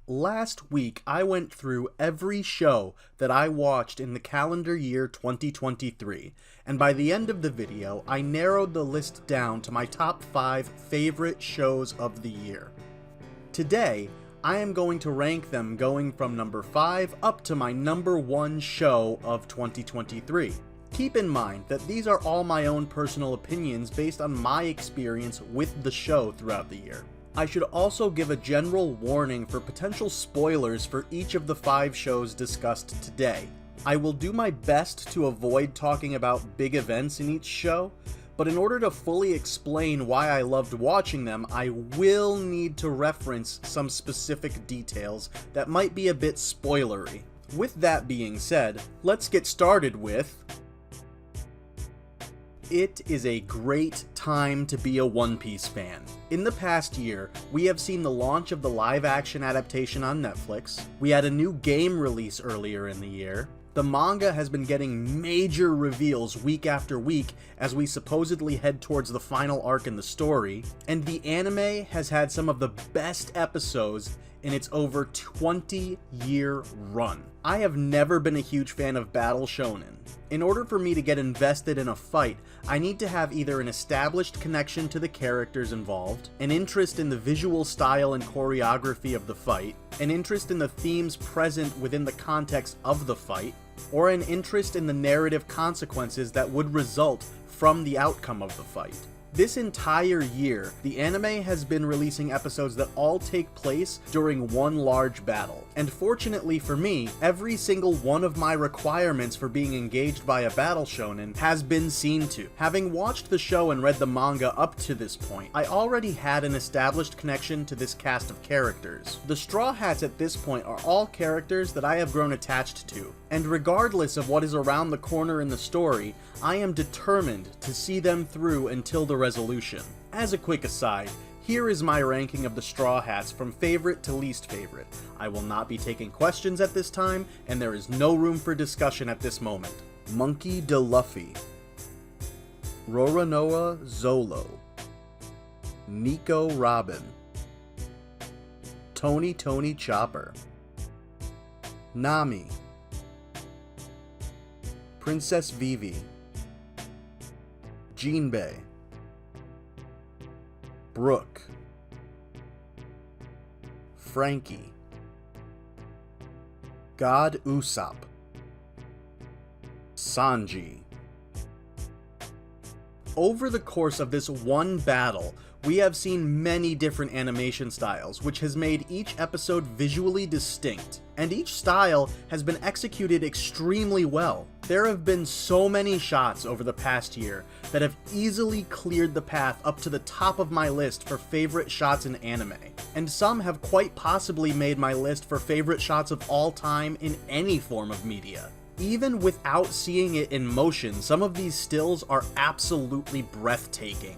Last week, I went through every show that I watched in the calendar year 2023, and by the end of the video, I narrowed the list down to my top 5 favorite shows of the year. Today, I am going to rank them going from number 5 up to my number 1 show of 2023. Keep in mind that these are all my own personal opinions based on my experience with the show throughout the year. I should also give a general warning for potential spoilers for each of the 5 shows discussed today. I will do my best to avoid talking about big events in each show, but in order to fully explain why I loved watching them, I will need to reference some specific details that might be a bit spoilery. With that being said, let's get started with... It is a great time to be a One Piece fan. In the past year, we have seen the launch of the live-action adaptation on Netflix, we had a new game release earlier in the year, the manga has been getting major reveals week after week as we supposedly head towards the final arc in the story, and the anime has had some of the best episodes in its over 20-year run. I have never been a huge fan of battle shonen. In order for me to get invested in a fight, I need to have either an established connection to the characters involved, an interest in the visual style and choreography of the fight, an interest in the themes present within the context of the fight, or an interest in the narrative consequences that would result from the outcome of the fight. This entire year, the anime has been releasing episodes that all take place during one large battle. And fortunately for me, every single one of my requirements for being engaged by a battle shonen has been seen to. Having watched the show and read the manga up to this point, I already had an established connection to this cast of characters. The Straw Hats at this point are all characters that I have grown attached to, and regardless of what is around the corner in the story, I am determined to see them through until the resolution. As a quick aside, here is my ranking of the Straw Hats from favorite to least favorite. I will not be taking questions at this time, and there is no room for discussion at this moment. Monkey D. Luffy, Roronoa Zolo, Nico Robin, Tony Chopper, Nami, Princess Vivi, Jinbei, Brooke, Frankie, God Usopp, Sanji. Over the course of this one battle, we have seen many different animation styles, which has made each episode visually distinct, and each style has been executed extremely well. There have been so many shots over the past year that have easily cleared the path up to the top of my list for favorite shots in anime, and some have quite possibly made my list for favorite shots of all time in any form of media. Even without seeing it in motion, some of these stills are absolutely breathtaking.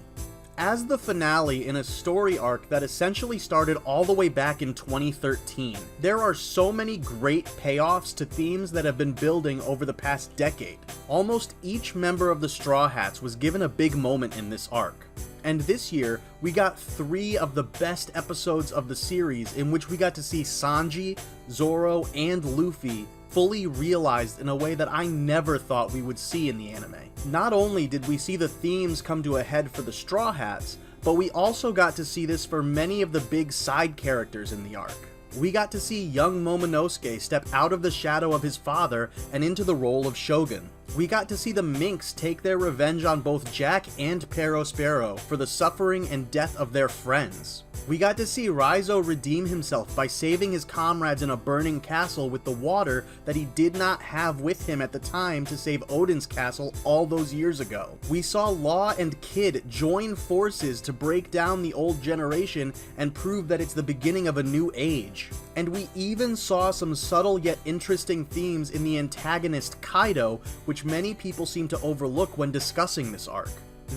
As the finale in a story arc that essentially started all the way back in 2013, there are so many great payoffs to themes that have been building over the past decade. Almost each member of the Straw Hats was given a big moment in this arc. And this year, we got 3 of the best episodes of the series in which we got to see Sanji, Zoro, and Luffy fully realized in a way that I never thought we would see in the anime. Not only did we see the themes come to a head for the Straw Hats, but we also got to see this for many of the big side characters in the arc. We got to see young Momonosuke step out of the shadow of his father and into the role of Shogun. We got to see the Minks take their revenge on both Jack and Perospero for the suffering and death of their friends. We got to see Raizo redeem himself by saving his comrades in a burning castle with the water that he did not have with him at the time to save Odin's castle all those years ago. We saw Law and Kid join forces to break down the old generation and prove that it's the beginning of a new age. And we even saw some subtle yet interesting themes in the antagonist Kaido, which many people seem to overlook when discussing this arc.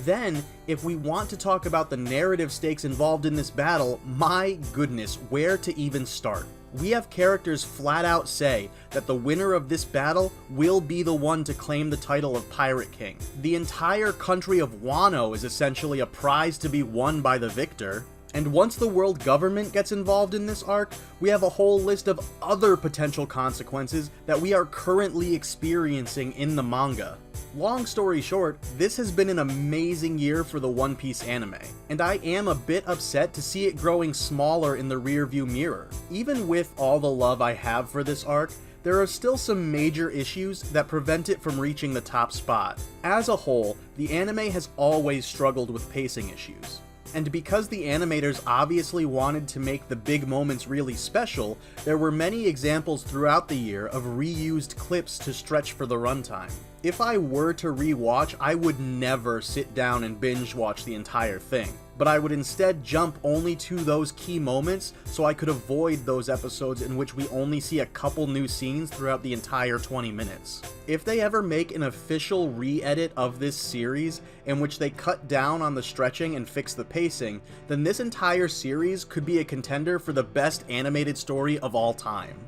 Then, if we want to talk about the narrative stakes involved in this battle, my goodness, where to even start? We have characters flat out say that the winner of this battle will be the one to claim the title of Pirate King. The entire country of Wano is essentially a prize to be won by the victor. And once the world government gets involved in this arc, we have a whole list of other potential consequences that we are currently experiencing in the manga. Long story short, this has been an amazing year for the One Piece anime, and I am a bit upset to see it growing smaller in the rearview mirror. Even with all the love I have for this arc, there are still some major issues that prevent it from reaching the top spot. As a whole, the anime has always struggled with pacing issues. And because the animators obviously wanted to make the big moments really special, there were many examples throughout the year of reused clips to stretch for the runtime. If I were to rewatch, I would never sit down and binge watch the entire thing, but I would instead jump only to those key moments so I could avoid those episodes in which we only see a couple new scenes throughout the entire 20 minutes. If they ever make an official re-edit of this series in which they cut down on the stretching and fix the pacing, then this entire series could be a contender for the best animated story of all time.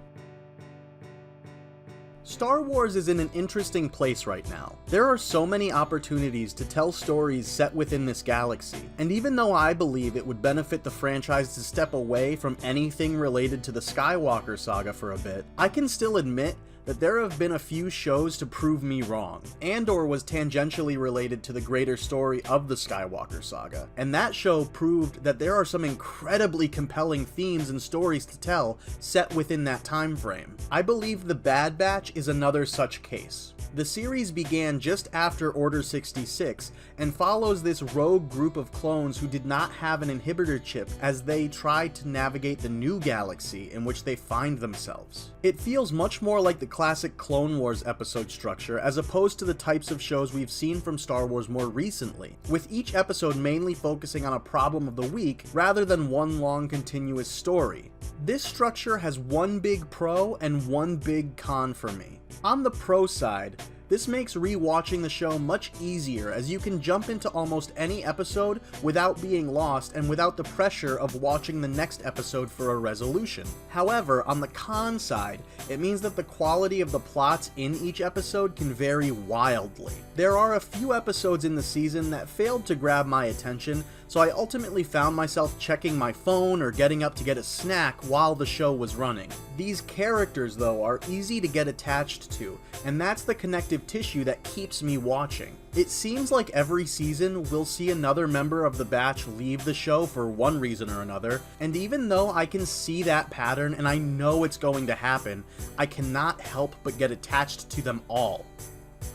Star Wars is in an interesting place right now. There are so many opportunities to tell stories set within this galaxy, and even though I believe it would benefit the franchise to step away from anything related to the Skywalker saga for a bit, I can still admit that there have been a few shows to prove me wrong. Andor was tangentially related to the greater story of the Skywalker saga, and that show proved that there are some incredibly compelling themes and stories to tell set within that time frame. I believe The Bad Batch is another such case. The series began just after Order 66 and follows this rogue group of clones who did not have an inhibitor chip as they try to navigate the new galaxy in which they find themselves. It feels much more like the classic Clone Wars episode structure as opposed to the types of shows we've seen from Star Wars more recently, with each episode mainly focusing on a problem of the week rather than one long continuous story. This structure has one big pro and one big con for me. On the pro side, this makes rewatching the show much easier as you can jump into almost any episode without being lost and without the pressure of watching the next episode for a resolution. However, on the con side, it means that the quality of the plots in each episode can vary wildly. There are a few episodes in the season that failed to grab my attention, so I ultimately found myself checking my phone or getting up to get a snack while the show was running. These characters, though, are easy to get attached to, and that's the connective tissue that keeps me watching. It seems like every season we'll see another member of the batch leave the show for one reason or another, and even though I can see that pattern and I know it's going to happen, I cannot help but get attached to them all.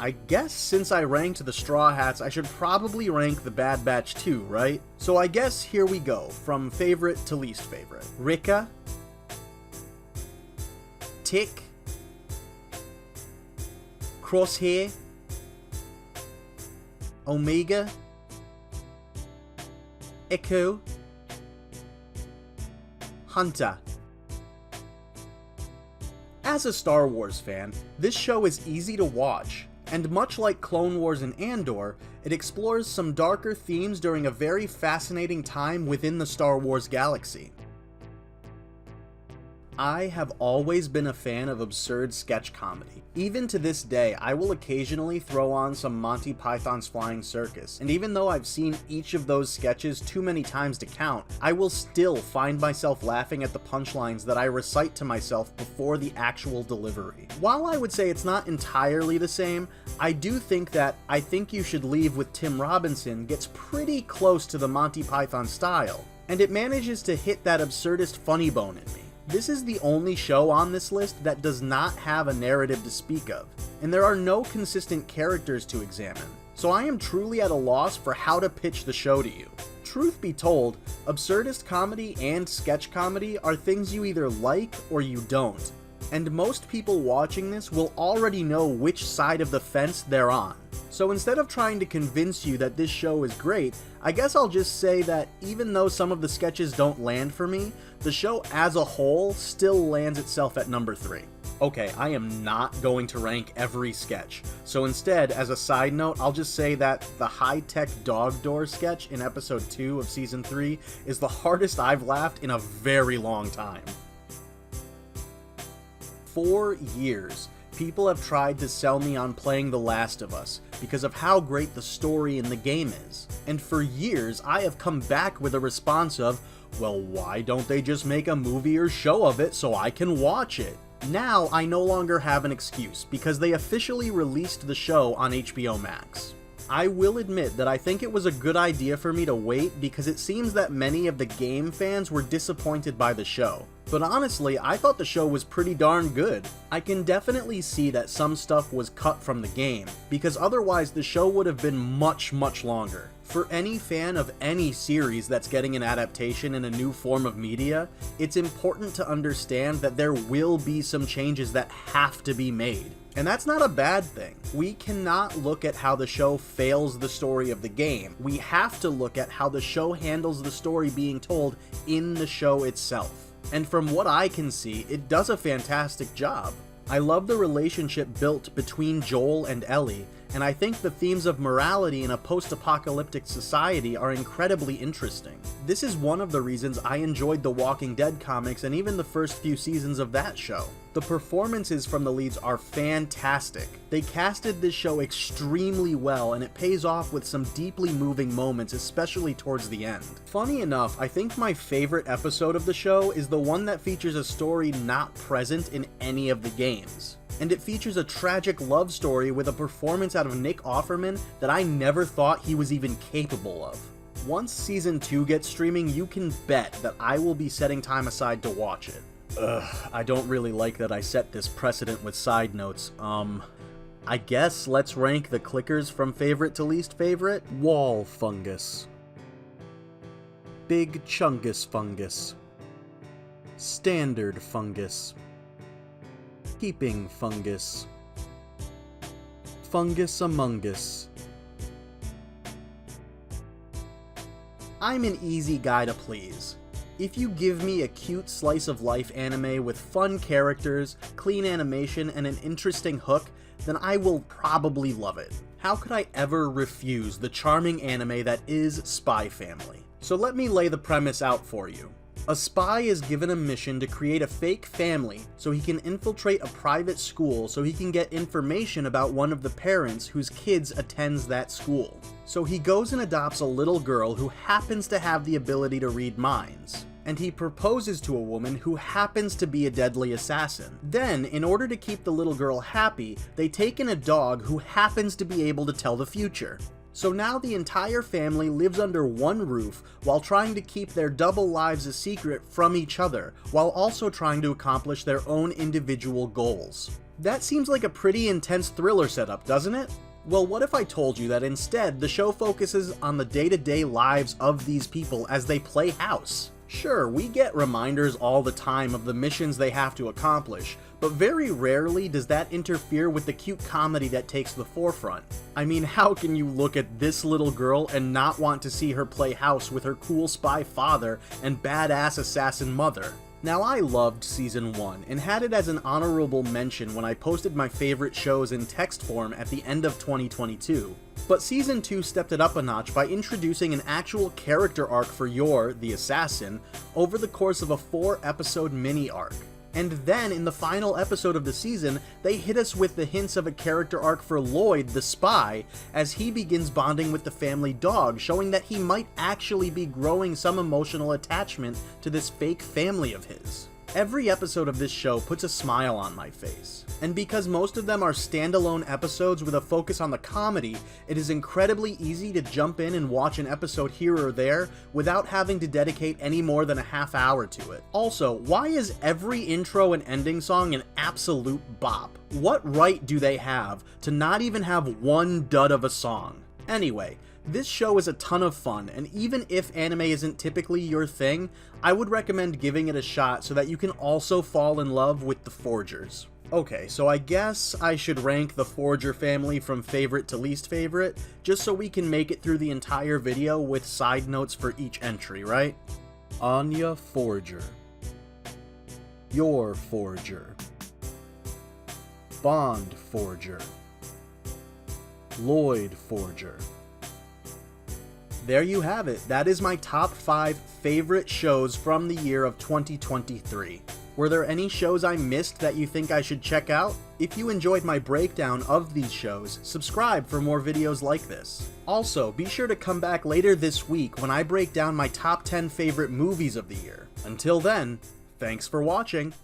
I guess since I ranked the Straw Hats, I should probably rank the Bad Batch too, right? So I guess here we go, from favorite to least favorite. Rika, Tick, Crosshair, Omega, Echo, Hunter. As a Star Wars fan, this show is easy to watch, and much like Clone Wars and Andor, it explores some darker themes during a very fascinating time within the Star Wars galaxy. I have always been a fan of absurd sketch comedy. Even to this day, I will occasionally throw on some Monty Python's Flying Circus, and even though I've seen each of those sketches too many times to count, I will still find myself laughing at the punchlines that I recite to myself before the actual delivery. While I would say it's not entirely the same, I do think that I Think You Should Leave with Tim Robinson gets pretty close to the Monty Python style, and it manages to hit that absurdist funny bone in me. This is the only show on this list that does not have a narrative to speak of, and there are no consistent characters to examine, so I am truly at a loss for how to pitch the show to you. Truth be told, absurdist comedy and sketch comedy are things you either like or you don't, and most people watching this will already know which side of the fence they're on. So instead of trying to convince you that this show is great, I guess I'll just say that even though some of the sketches don't land for me, the show as a whole still lands itself at number 3. Okay, I am not going to rank every sketch, so instead, as a side note, I'll just say that the high-tech dog door sketch in episode 2 of season 3 is the hardest I've laughed in a very long time. For years, people have tried to sell me on playing The Last of Us because of how great the story in the game is. And for years, I have come back with a response of, well, why don't they just make a movie or show of it so I can watch it? Now I no longer have an excuse because they officially released the show on HBO Max. I will admit that I think it was a good idea for me to wait because it seems that many of the game fans were disappointed by the show. But honestly, I thought the show was pretty darn good. I can definitely see that some stuff was cut from the game, because otherwise the show would have been much longer. For any fan of any series that's getting an adaptation in a new form of media, it's important to understand that there will be some changes that have to be made. And that's not a bad thing. We cannot look at how the show fails the story of the game. We have to look at how the show handles the story being told in the show itself. And from what I can see, it does a fantastic job. I love the relationship built between Joel and Ellie, and I think the themes of morality in a post-apocalyptic society are incredibly interesting. This is one of the reasons I enjoyed the Walking Dead comics and even the first few seasons of that show. The performances from the leads are fantastic. They casted this show extremely well, and it pays off with some deeply moving moments, especially towards the end. Funny enough, I think my favorite episode of the show is the one that features a story not present in any of the games. And it features a tragic love story with a performance out of Nick Offerman that I never thought he was even capable of. Once Season 2 gets streaming, you can bet that I will be setting time aside to watch it. I don't really like that I set this precedent with side notes. I guess let's rank the clickers from favorite to least favorite. Wall fungus. Big chungus fungus. Standard fungus. Keeping fungus. Fungus among us. I'm an easy guy to please. If you give me a cute slice of life anime with fun characters, clean animation, and an interesting hook, then I will probably love it. How could I ever refuse the charming anime that is Spy Family? So let me lay the premise out for you. A spy is given a mission to create a fake family so he can infiltrate a private school so he can get information about one of the parents whose kids attends that school. So he goes and adopts a little girl who happens to have the ability to read minds. And he proposes to a woman who happens to be a deadly assassin. Then, in order to keep the little girl happy, they take in a dog who happens to be able to tell the future. So now the entire family lives under one roof while trying to keep their double lives a secret from each other, while also trying to accomplish their own individual goals. That seems like a pretty intense thriller setup, doesn't it? Well, what if I told you that instead the show focuses on the day-to-day lives of these people as they play house? Sure, we get reminders all the time of the missions they have to accomplish, but very rarely does that interfere with the cute comedy that takes the forefront. I mean, how can you look at this little girl and not want to see her play house with her cool spy father and badass assassin mother? Now, I loved Season 1 and had it as an honorable mention when I posted my favorite shows in text form at the end of 2022. But Season 2 stepped it up a notch by introducing an actual character arc for Yor, the assassin, over the course of a 4-episode mini-arc. And then, in the final episode of the season, they hit us with the hints of a character arc for Lloyd, the spy, as he begins bonding with the family dog, showing that he might actually be growing some emotional attachment to this fake family of his. Every episode of this show puts a smile on my face, and because most of them are standalone episodes with a focus on the comedy, it is incredibly easy to jump in and watch an episode here or there without having to dedicate any more than a half hour to it. Also, why is every intro and ending song an absolute bop? What right do they have to not even have one dud of a song? Anyway, this show is a ton of fun, and even if anime isn't typically your thing, I would recommend giving it a shot so that you can also fall in love with the Forgers. Okay, so I guess I should rank the Forger family from favorite to least favorite, just so we can make it through the entire video with side notes for each entry, right? Anya Forger. Yor Forger. Bond Forger. Lloyd Forger. There you have it. That is my top 5 favorite shows from the year of 2023. Were there any shows I missed that you think I should check out? If you enjoyed my breakdown of these shows, subscribe for more videos like this. Also, be sure to come back later this week when I break down my top 10 favorite movies of the year. Until then, thanks for watching.